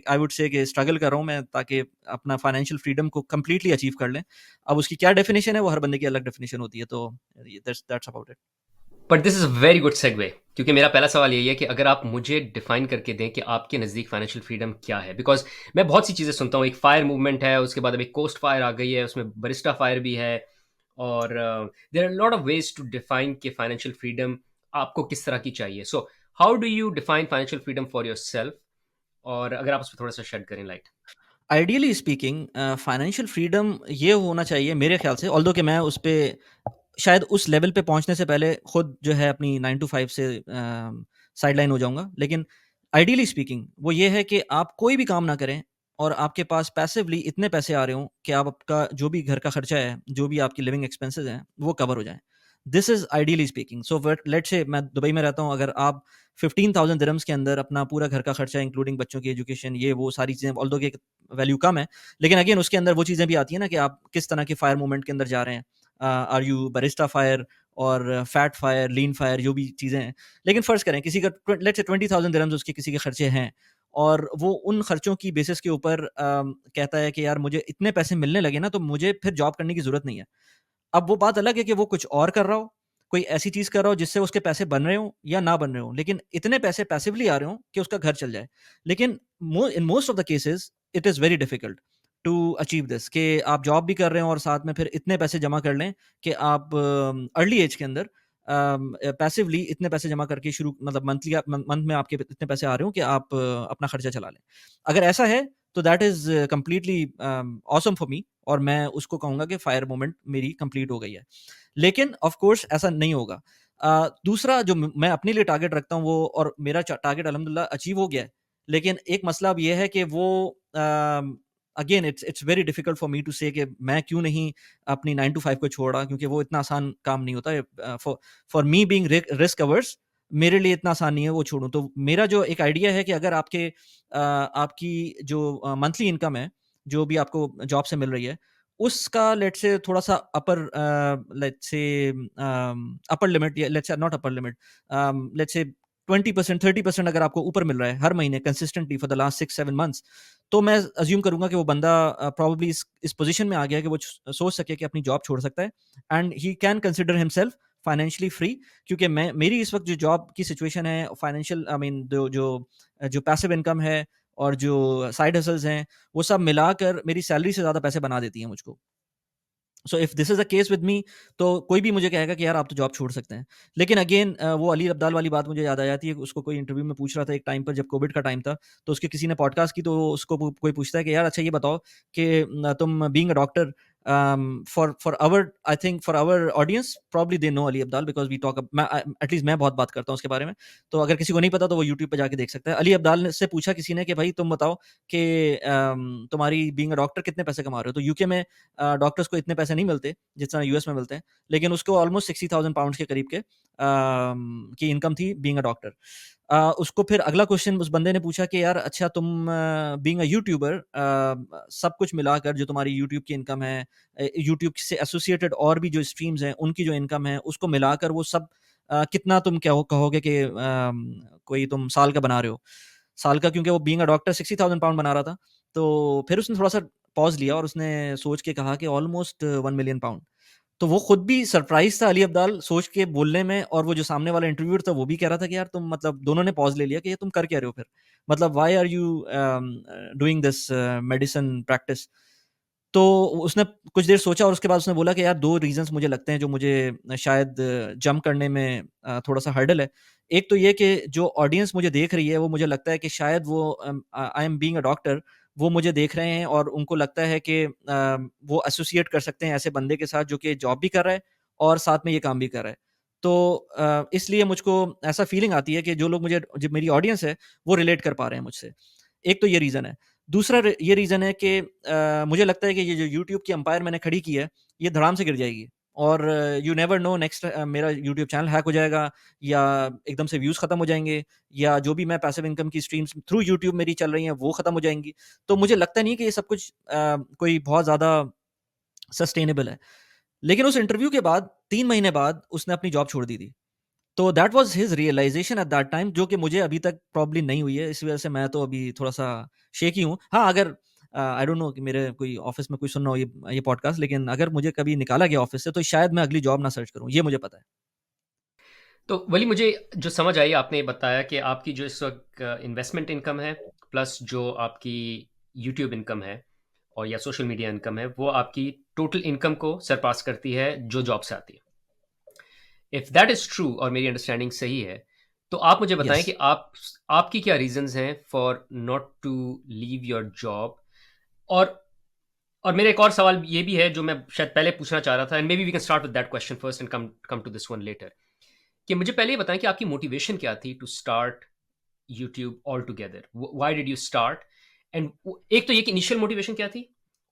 I would say कि struggle कर रहा हूँ मैं ताकि अपना फाइनेंशियल फ्रीडम को कंप्लीटली अचीव कर लें। अब उसकी क्या डेफिनेशन है वो हर बंदे की अलग डेफिनेशन होती है, तो that's about it. But this is a very good segue, क्योंकि मेरा पहला सवाल यही है कि अगर आप मुझे डिफाइन करके दें कि आपके नज़दीक फाइनेंशियल फ्रीडम क्या है। बिकॉज मैं बहुत सी चीज़ें सुनता हूँ, एक फायर मूवमेंट है, उसके बाद अभी कोस्ट फायर आ गई है, उसमें बरिस्टा फायर भी है, और there are lot of ways to define कि फाइनेंशियल फ्रीडम आपको किस तरह की चाहिए। So how do you define financial freedom for yourself, और अगर आप उस पर थोड़ा सा शेड करें light. Ideally speaking financial freedom ये होना चाहिए मेरे ख्याल से, ऑल्दो कि मैं उस पे शायद उस लेवल पे पहुंचने से पहले खुद जो है अपनी 9 to 5 से साइडलाइन हो जाऊंगा, लेकिन आइडियली स्पीकिंग वो ये है कि आप कोई भी काम ना करें और आपके पास पैसिवली इतने पैसे आ रहे हो कि आप आपका जो भी घर का खर्चा है, जो भी आपकी लिविंग एक्सपेंसेस हैं, वो कवर हो जाए। This is ideally speaking. So let से मैं दुबई में रहता हूँ, अगर आप 15,000 दिरहम्स के अंदर अपना पूरा घर का खर्चा इंक्लूडिंग बच्चों की एजुकेशन ये वो सारी चीज़ें, ऑल्दो की वैल्यू कम है, लेकिन अगेन उसके अंदर वो चीज़ें भी आती है ना कि आप किस तरह के फायर मूवमेंट के अंदर जा रहे हैं। आर यू बरिस्टा फायर और फैट फायर, लीन फायर, जो भी चीज़ें हैं। लेकिन फ़र्ज़ करें किसी का लेट्स से 20,000 दिरहम्स उसके किसी के खर्चे हैं और वो उन खर्चों की बेसिस के ऊपर कहता है कि यार मुझे इतने पैसे मिलने लगे ना, तो मुझे फिर जॉब करने की ज़रूरत नहीं है। अब वो बात अलग है कि वो कुछ और कर रहा हो, कोई ऐसी चीज़ कर रहा हो जिससे उसके पैसे बन रहे हों या ना बन रहे हों, लेकिन इतने पैसे पैसिवली आ रहे हों कि उसका घर चल जाए। लेकिन in most of the cases it is very difficult to achieve this कि आप जॉब भी कर रहे हो और साथ में फिर इतने पैसे जमा कर लें कि आप अर्ली एज के अंदर पैसिवली इतने पैसे जमा करके शुरू, मतलब मंथ में आपके इतने पैसे आ रहे हो कि आप अपना खर्चा चला लें। अगर ऐसा है तो that is completely awesome for me, और मैं उसको कहूँगा कि फायर मोमेंट मेरी कंप्लीट हो गई है। लेकिन ऑफ कोर्स ऐसा नहीं होगा। दूसरा जो मैं अपने लिए टारगेट रखता हूँ वो, और मेरा टारगेट अल्हम्दुलिल्लाह अचीव हो गया है। लेकिन एक मसला अब ये है कि वो again it's very difficult for me to say कि मैं क्यों नहीं अपनी 9 to 5 को छोड़ा, क्योंकि वो इतना आसान काम नहीं होता है। For me being risk averse, मेरे लिए इतना आसान नहीं है वो छोड़ूं। तो मेरा जो एक आइडिया है कि अगर आपकी जो मंथली इनकम है, जो भी आपको जॉब से मिल रही है, उसका लेट्स से थोड़ा सा लेट्स से अपर लिमिट, या let's say not upper limit, let's say 20% 30% अगर आपको ऊपर मिल रहा है हर महीने consistently for the last 6 7 months, तो मैं अज्यूम करूंगा कि वो बंदा प्रॉब्ली इस पोजीशन में आ गया कि वो सोच सके कि अपनी जॉब छोड़ सकता है, and he can consider himself financially free. क्योंकि मैं मेरी इस वक्त जो जॉब की सिचुएशन है, फाइनेंशियल आई मीन जो जो जो पैसिव इनकम है और जो साइड हसल्स हैं, वो सब मिलाकर मेरी सैलरी से ज़्यादा पैसे बना देती हैं मुझको। So if this is a case with me, तो कोई भी मुझे कहेगा कि यार आप तो जॉब छोड़ सकते हैं। लेकिन अगेन वो अली अब्दाल वाली बात मुझे याद आ जाती है। उसको कोई इंटरव्यू में पूछ रहा था एक टाइम पर, जब कोविड का टाइम था, तो उसके किसी ने पॉडकास्ट की, तो उसको कोई पूछता है कि यार अच्छा ये बताओ कि तुम being a doctor, for our I think for our audience probably they know Ali Abdal because we talk, at least मैं बहुत बात करता हूँ उसके बारे में। तो अगर किसी को नहीं पता तो वो यूट्यूब पे जाके देख सकता है। अली अब्दाल ने से पूछा किसी ने कि भाई तुम बताओ कि तुम्हारी बीइंग अ डॉक्टर कितने पैसे कमा रहे हो। तो यूके में डॉक्टर्स को इतने पैसे नहीं मिलते जितना यूएस में मिलते हैं, लेकिन उसको ऑलमोस्ट 60,000 पाउंड्स के करीब के की इनकम थी बीइंग अ डॉक्टर। उसको फिर अगला क्वेश्चन उस बंदे ने पूछा कि यार अच्छा तुम बीइंग अ यूट्यूबर, सब कुछ मिलाकर जो तुम्हारी यूट्यूब की इनकम है, यूट्यूब से एसोसिएटेड और भी जो स्ट्रीम्स हैं उनकी जो इनकम है, उसको मिलाकर वो सब कितना तुम क्या कहोगे कि कोई तुम साल का बना रहे हो, साल का, क्योंकि वो बीइंग अ डॉक्टर 60,000 पाउंड बना रहा था। तो फिर उसने थोड़ा सा पॉज लिया और उसने सोच के कहा कि ऑलमोस्ट 1 मिलियन पाउंड। तो वो खुद भी सरप्राइज था अली अब्दाल सोच के बोलने में, और वो जो सामने वाला इंटरव्यूअर था वो भी कह रहा था कि यार तुम, मतलब दोनों ने पॉज ले लिया कि ये तुम कर क्या रहे हो फिर, मतलब why are you doing this medicine practice. तो उसने कुछ देर सोचा और उसके बाद उसने बोला कि यार दो रीजंस मुझे लगते हैं जो मुझे शायद जंप करने में थोड़ा सा हर्डल है। एक तो ये कि जो ऑडियंस मुझे देख रही है वो मुझे लगता है कि शायद वो, I am being a doctor, वो मुझे देख रहे हैं और उनको लगता है कि वो एसोसिएट कर सकते हैं ऐसे बंदे के साथ जो कि जॉब भी कर रहा है और साथ में ये काम भी कर रहा है। तो इसलिए मुझको ऐसा फीलिंग आती है कि जो लोग मुझे, जो मेरी ऑडियंस है, वो रिलेट कर पा रहे हैं मुझसे। एक तो ये रीज़न है। दूसरा ये रीज़न है कि मुझे लगता है कि ये जो यूट्यूब की एम्पायर मैंने खड़ी की है, ये धड़ाम से गिर जाएगी, और यू नेवर नो नेक्स्ट मेरा यूट्यूब चैनल हैक हो जाएगा, या एकदम से व्यूज़ खत्म हो जाएँगे, या जो भी मैं पैसिव इनकम की स्ट्रीम्स थ्रू यूट्यूब मेरी चल रही हैं वो खत्म हो जाएँगी। तो मुझे लगता नहीं कि ये सब कुछ कोई बहुत ज़्यादा सस्टेनेबल है। लेकिन उस इंटरव्यू के बाद 3 महीने बाद उसने अपनी जॉब छोड़ दी थी। तो that was his realization at that time, जो कि मुझे अभी तक प्रॉब्ली नहीं हुई है, इस वजह से मैं तो अभी थोड़ा-सा शेकी हूँ। हाँ, अगर आई डोंट नो कि मेरे कोई ऑफ़िस में कोई सुन रहा हो ये पॉडकास्ट, लेकिन अगर मुझे कभी निकाला गया ऑफ़िस से, तो शायद मैं अगली जॉब ना सर्च करूँ, ये मुझे पता है। तो वली मुझे जो समझ आई आपने बताया कि आपकी जो इस वक़्त इन्वेस्टमेंट इनकम है, प्लस जो आपकी यूट्यूब इनकम है और या सोशल मीडिया इनकम है, वो आपकी टोटल इनकम को सरपास करती है जो जॉब से आती है। इफ़ दैट इज़ ट्रू और मेरी अंडरस्टैंडिंग सही है, तो आप मुझे बताएँ येस। कि आपकी क्या रीज़न्स हैं for not to leave your job? और मेरा एक और सवाल ये भी है जो मैं शायद पहले पूछना चाह रहा था, and maybe we can start with that question first and come come to this one later, कि मुझे पहले ये बताएँ कि आपकी मोटिवेशन क्या थी to start YouTube altogether? Why did you start? And एक तो ये कि इनिशियल मोटिवेशन क्या थी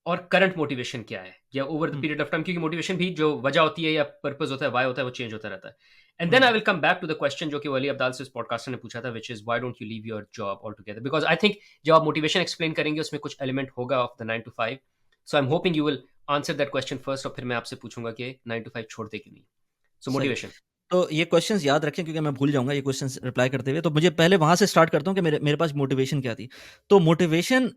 और करंट मोटिवेशन क्या है, या over the hmm, period of time, क्योंकि मोटिवेशन भी जो वजह होती है या पर्पस होता है, वाई होता है, वो चेंज होता रहता है। And then um, I will come back to the question जो कि वली अब्दाल से इस पॉडकास्टर ने पूछा था, which is why don't you leave your job all together? Because I think जब आप मोटिवेशन एक्सप्लेन करेंगे उसमें कुछ एलिमेंट होगा of the 9 to 5, so I am hoping you will answer that question first, और फिर मैं आपसे पूछूंगा कि 9 to 5 छोड़ते क्यों नहीं। सो सही। मोटिवेशन। तो ये क्वेश्चंस याद रखें, क्योंकि मैं भूल जाऊँगा ये क्वेश्चंस रिप्लाई करते हुए। तो मुझे पहले वहाँ से स्टार्ट करता हूँ कि मेरे मेरे पास मोटिवेशन क्या थी। तो मोटिवेशन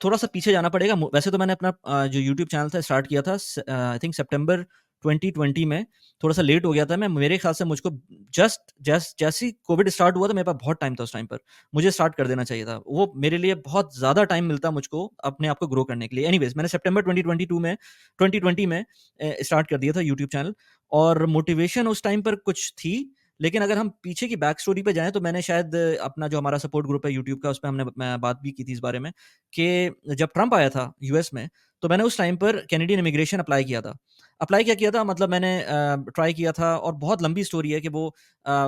थोड़ा-सा पीछे जाना पड़ेगा। वैसे तो मैंने अपना जो यूट्यूब चैनल था स्टार्ट किया था आई थिंक सितंबर 2020 में। थोड़ा-सा लेट हो गया था मैं, मेरे ख़्याल से मुझको जस्ट जैसे ही कोविड स्टार्ट हुआ था, मेरे पास बहुत टाइम था उस टाइम पर। मुझे स्टार्ट कर देना चाहिए था। वो मेरे लिए बहुत ज़्यादा टाइम मिलता मुझको अपने आप को ग्रो करने के लिए। एनीवेज़ मैंने सितंबर 2020 में स्टार्ट कर दिया था यूट्यूब चैनल। और मोटिवेशन उस टाइम पर कुछ थी, लेकिन अगर हम पीछे की बैक स्टोरी पे जाएँ, तो मैंने शायद अपना जो हमारा सपोर्ट ग्रुप है यूट्यूब का, उसपे हमने मैं बात भी की थी इस बारे में कि जब ट्रम्प आया था यूएस में, तो मैंने उस टाइम पर कैनेडियन इमिग्रेशन अप्लाई किया था। अप्लाई क्या किया था, मतलब मैंने ट्राई किया था, और बहुत लंबी स्टोरी है कि वो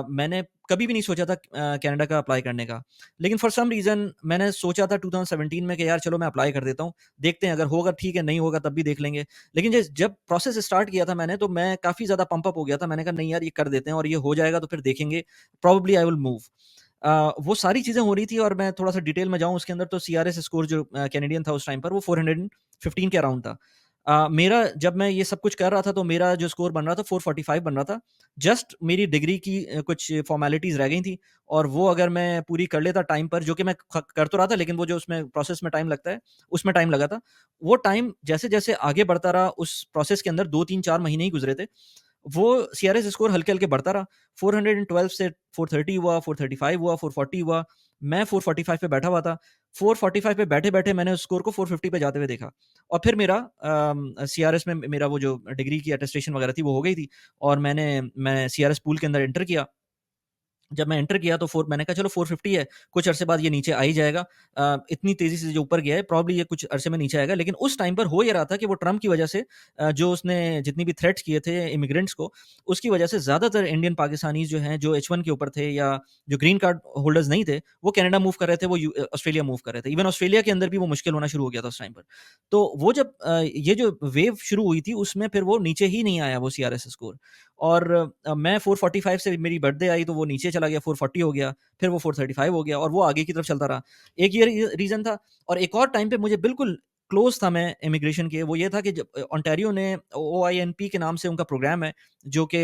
मैंने कभी भी नहीं सोचा था कनाडा का अप्लाई करने का। लेकिन फॉर सम रीज़न मैंने सोचा था 2017 में कि यार चलो मैं अप्लाई कर देता हूँ, देखते हैं अगर होगा ठीक है, नहीं होगा तब भी देख लेंगे। लेकिन जब प्रोसेस स्टार्ट किया था मैंने, तो मैं काफ़ी ज़्यादा पंप अप हो गया था। मैंने कहा नहीं यार ये कर देते हैं, और ये हो जाएगा तो फिर देखेंगे, प्रोबेबली आई विल मूव। वो सारी चीज़ें हो रही थी, और मैं थोड़ा-सा डिटेल में जाऊँ उसके अंदर, तो सीआरएस स्कोर जो कैनेडियन था उस टाइम पर, वो 415 के अराउंड था। मेरा जब मैं ये सब कुछ कर रहा था, तो मेरा जो स्कोर बन रहा था 445 बन रहा था। जस्ट मेरी डिग्री की कुछ फ़ॉर्मेलिटीज़ रह गई थी, और वो अगर मैं पूरी कर लेता टाइम पर, जो कि मैं कर तो रहा था, लेकिन वो जो उसमें प्रोसेस में टाइम लगता है, उसमें टाइम लगा था। वो टाइम जैसे-जैसे आगे बढ़ता रहा, उस प्रोसेस के अंदर 2, 3, 4 महीने ही गुज़रे थे। वो सीआरएस स्कोर हल्के-हल्के बढ़ता रहा। 412 से 430 हुआ, 435 हुआ, 440 हुआ। मैं 445 पे बैठा हुआ था। 445 पे बैठे-बैठे मैंने उस स्कोर को 450 पे जाते हुए देखा, और फिर मेरा सीआरएस में मेरा वो जो डिग्री की अटेस्टेशन वगैरह थी, वो हो गई थी, और मैं सीआरएस पूल के अंदर एंटर किया। जब मैं एंटर किया, तो मैंने कहा चलो 450 है, कुछ अरसे बाद ये नीचे आ ही जाएगा। इतनी तेज़ी से जो ऊपर गया है, प्रॉब्ली ये कुछ अरसे में नीचे आएगा। लेकिन उस टाइम पर हो ये रहा था कि वो ट्रम्प की वजह से जो उसने जितनी भी थ्रेट्स किए थे इमिग्रेंट्स को, उसकी वजह से ज़्यादातर इंडियन पाकिस्तानीज़ जो हैं, जो एच-1 के ऊपर थे, या जो ग्रीन कार्ड होल्डर्स नहीं थे, वो कनाडा मूव कर रहे थे, वो ऑस्ट्रेलिया मूव कर रहे थे। इवन ऑस्ट्रेलिया के अंदर भी वो मुश्किल होना शुरू हो गया था उस टाइम पर। तो वो जब ये जो वेव शुरू हुई थी, उसमें फिर वो नीचे ही नहीं आया वो सीआरएस स्कोर। और मैं 445 से मेरी बर्थडे आई, तो वो नीचे चला गया, 440 हो गया, फिर वो 435 हो गया, और वो आगे की तरफ चलता रहा। एक ये रीज़न था, और एक और टाइम पे मुझे बिल्कुल क्लोज़ था मैं इमिग्रेशन के, वो ये था कि जब ओंटारियो ने ओआईएनपी के नाम से उनका प्रोग्राम है, जो कि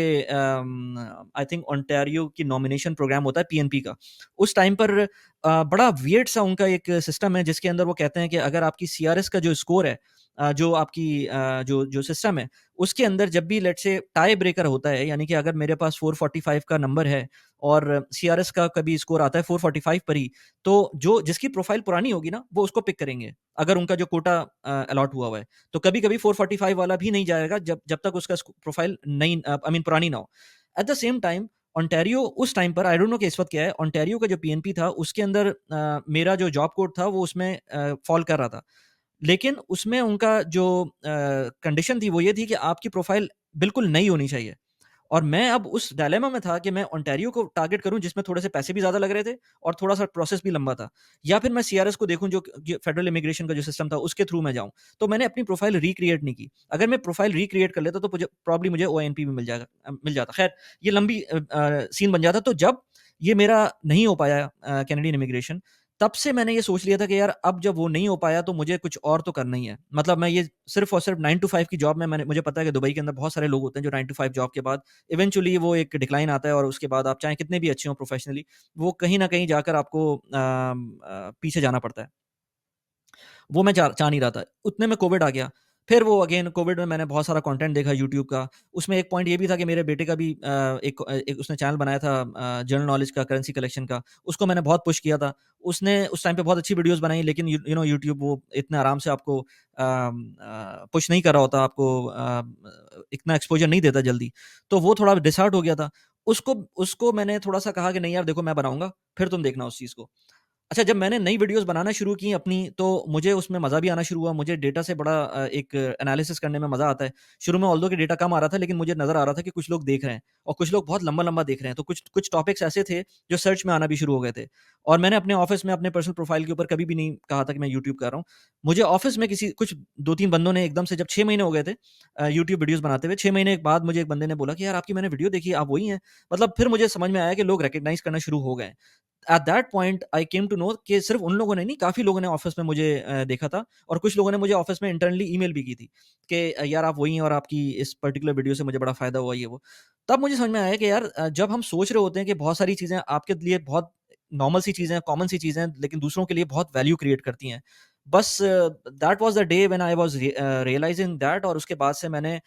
आई थिंक ओंटारियो की नॉमिनेशन प्रोग्राम होता है पीएनपी का। उस टाइम पर बड़ा वियर्ड सा उनका एक सिस्टम है, जिसके अंदर वो कहते हैं कि अगर आपकी सीआरएस का जो स्कोर है, जो आपकी जो जो सिस्टम है, उसके अंदर जब भी लेट्स से टाई ब्रेकर होता है, यानी कि अगर मेरे पास 445 का नंबर है, और सीआरएस का कभी स्कोर आता है 445 पर ही, तो जो जिसकी प्रोफाइल पुरानी होगी ना, वो उसको पिक करेंगे, अगर उनका जो कोटा अलॉट हुआ हुआ है। तो कभी-कभी 445 वाला भी नहीं जाएगा, जब जब तक उसका प्रोफाइल नई आई मीन पुरानी ना हो। At the same time Ontario उस टाइम पर, आई डोंट नो कि इस वक़्त क्या है, ओंटारियो का जो पीएनपी था, उसके अंदर मेरा जो जॉब कोड था, वो उसमें फ़ॉल कर रहा था। लेकिन उसमें उनका जो कंडीशन थी, वो ये थी कि आपकी प्रोफ़ाइल बिल्कुल नई होनी चाहिए। और मैं अब उस डायलेमा में था कि मैं ओंटारियो को टारगेट करूँ, जिसमें थोड़े से पैसे भी ज़्यादा लग रहे थे, और थोड़ा-सा प्रोसेस भी लंबा था, या फिर मैं सीआरएस को देखूँ, जो फेडरल इमिग्रेशन का जो सिस्टम था, उसके थ्रू मैं जाऊँ। तो मैंने अपनी प्रोफ़ाइल रिक्रिएट नहीं की। अगर मैं प्रोफ़ाइल रिक्रिएट कर लेता, तो मुझे ओएनपी भी मिल जाता। ख़ैर, ये लंबी सीन बन जाता। तो जब ये मेरा नहीं हो पाया कैनेडियन इमिग्रेशन, तब से मैंने ये सोच लिया था कि यार अब जब वो नहीं हो पाया तो मुझे कुछ और तो करना ही है। मतलब मैं ये सिर्फ़ और सिर्फ़ 9 टू 5 की जॉब में मुझे पता है कि दुबई के अंदर बहुत सारे लोग होते हैं जो 9 टू 5 जॉब के बाद इवेंचुअली वो एक डिक्लाइन आता है और उसके बाद आप चाहे कितने भी अच्छे हों प्रोफ़ेशनली, वो कहीं न कहीं जाकर आपको पीछे जाना पड़ता है। वो मैं चाह नहीं रहा था। उतने में कोविड आ गया। फिर वो अगेन कोविड में मैंने बहुत सारा कंटेंट देखा यूट्यूब का। उसमें एक पॉइंट ये भी था कि मेरे बेटे का भी एक उसने चैनल बनाया था जनरल नॉलेज का, करेंसी कलेक्शन का। उसको मैंने बहुत पुश किया था। उसने उस टाइम पे बहुत अच्छी वीडियोज़ बनाई लेकिन यू नो यूट्यूब वो इतने आराम से आपको पुश नहीं कर रहा होता, आपको इतना एक्सपोज़र नहीं देता जल्दी। तो वो थोड़ा डिसहार्ट हो गया था। उसको उसको मैंने थोड़ा-सा कहा कि नहीं यार देखो मैं बनाऊँगा, फिर तुम देखना उस चीज़ को। अच्छा, जब मैंने नई वीडियोज़ बनाना शुरू की अपनी, तो मुझे उसमें मज़ा भी आना शुरू हुआ। मुझे डेटा से बड़ा एक एनालिसिस करने में मज़ा आता है। शुरू में ऑल्दो कि डेटा कम आ रहा था, लेकिन मुझे नज़र आ रहा था कि कुछ लोग देख रहे हैं और कुछ लोग बहुत लंबा-लंबा देख रहे हैं। तो कुछ कुछ टॉपिक्स ऐसे थे, जो सर्च में आना भी शुरू हो गए थे और मैंने अपने ऑफ़िस में अपने पर्सनल प्रोफ़ाइल के ऊपर कभी भी नहीं कहा था कि मैं यूट्यूब कर रहा हूँ। मुझे ऑफ़िस में किसी कुछ 2-3 बंदों ने एकदम से जब 6 महीने हो गए थे यूट्यूब वीडियोज़ बनाते हुए, 6 महीने के बाद मुझे एक बंदे ने बोला कि, "यार, आपकी मैंने वीडियो देखी, आप वही हैं।" मतलब फिर मुझे समझ में आया कि लोग रिकॉग्नाइज़ करना शुरू हो गए हैं। At that point I came to know कि सिर्फ उन लोगों ने नहीं, काफ़ी लोगों ने ऑफ़िस में मुझे देखा था और कुछ लोगों ने मुझे ऑफ़िस में इंटरनली ईमेल भी की थी कि यार आप वही हैं और आपकी इस पर्टिकुलर वीडियो से मुझे बड़ा फ़ायदा हुआ ये वो। तब मुझे समझ में आया कि यार जब हम सोच रहे होते हैं कि बहुत सारी चीज़ें आपके लिए बहुत नॉर्मल सी चीज़ें हैं, कॉमन सी चीज़ें हैं, लेकिन दूसरों के लिए बहुत वैल्यू क्रिएट करती हैं। बस that was the day when I was realizing that और उसके बाद से मैंने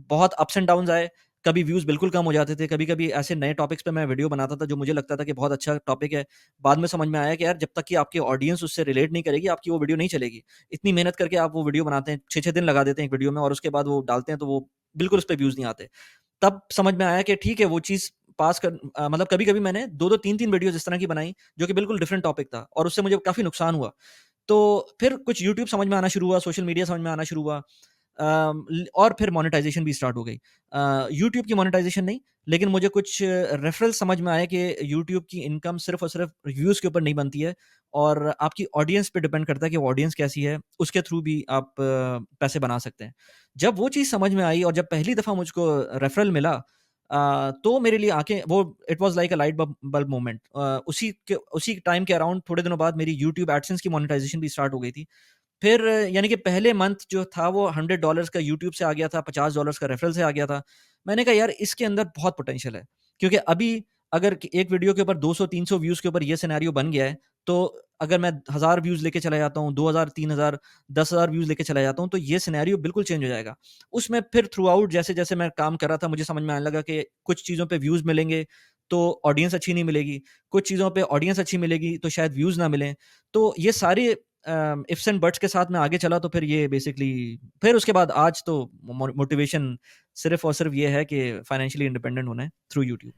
बहुत अप्स एंड डाउन्स आए। कभी व्यूज़ बिल्कुल कम हो जाते थे, कभी-कभी ऐसे नए टॉपिक्स पे मैं वीडियो बनाता था जो मुझे लगता था कि बहुत अच्छा टॉपिक है। बाद में समझ में आया कि यार जब तक कि आपकी ऑडियंस उससे रिलेट नहीं करेगी, आपकी वो वीडियो नहीं चलेगी। इतनी मेहनत करके आप वो वीडियो बनाते हैं, 6-6 दिन लगा देते हैं एक वीडियो में और उसके बाद वो डालते हैं तो वो बिल्कुल उस पे व्यूज़ नहीं आते। तब समझ में आया कि ठीक है वो चीज़ मतलब कभी-कभी मैंने 2-2 3-3 वीडियोज़ इस तरह की बनाई जो कि बिल्कुल डिफरेंट टॉपिक था और उससे मुझे काफ़ी नुकसान हुआ। तो फिर कुछ यूट्यूब समझ में आना शुरू हुआ, सोशल मीडिया समझ में आना शुरू हुआ। और फिर मोनेटाइज़ेशन भी स्टार्ट हो गई। यूट्यूब की मोनेटाइज़ेशन नहीं, लेकिन मुझे कुछ रेफरल समझ में आया कि यूट्यूब की इनकम सिर्फ़ और सिर्फ़ व्यूज़ के ऊपर नहीं बनती है और आपकी ऑडियंस पे डिपेंड करता है कि ऑडियंस कैसी है, उसके थ्रू भी आप पैसे बना सकते हैं। जब वो चीज़ समझ में आई और जब पहली दफ़ा मुझको रेफरल मिला तो मेरे लिए आँखें वो it was like a light bulb moment. उसी टाइम के अराउंड थोड़े दिनों बाद मेरी यूट्यूब एडसेंस की मोनेटाइज़ेशन भी स्टार्ट हो गई थी। फिर यानी कि पहले मंथ जो था वो $100 का यूट्यूब से आ गया था, $50 का रेफरल से आ गया था। मैंने कहा यार इसके अंदर बहुत पोटेंशियल है। क्योंकि अभी अगर कि एक वीडियो के ऊपर 200-300 व्यूज़ के ऊपर ये सिनेरियो बन गया है, तो अगर मैं 1000 व्यूज़ लेके चला जाता हूँ, 2000, 3000, 10,000 व्यूज़ लेके चला जाता हूँ, तो ये सिनेरियो बिल्कुल चेंज हो जाएगा। उसमें फिर थ्रूआउट जैसे-जैसे मैं काम कर रहा था, मुझे समझ में आने लगा कि कुछ चीज़ों पे व्यूज़ मिलेंगे, तो ऑडियंस अच्छी नहीं मिलेगी। कुछ चीज़ों पे ऑडियंस अच्छी मिलेगी, तो शायद व्यूज़ ना मिलें। तो ये सारे इफ्स एंड बट्स के साथ मैं आगे चला तो फिर ये बेसिकली फिर उसके बाद आज तो मोटिवेशन सिर्फ़ और सिर्फ़ ये है कि फाइनेंशियली इंडिपेंडेंट होना है थ्रू यूट्यूब।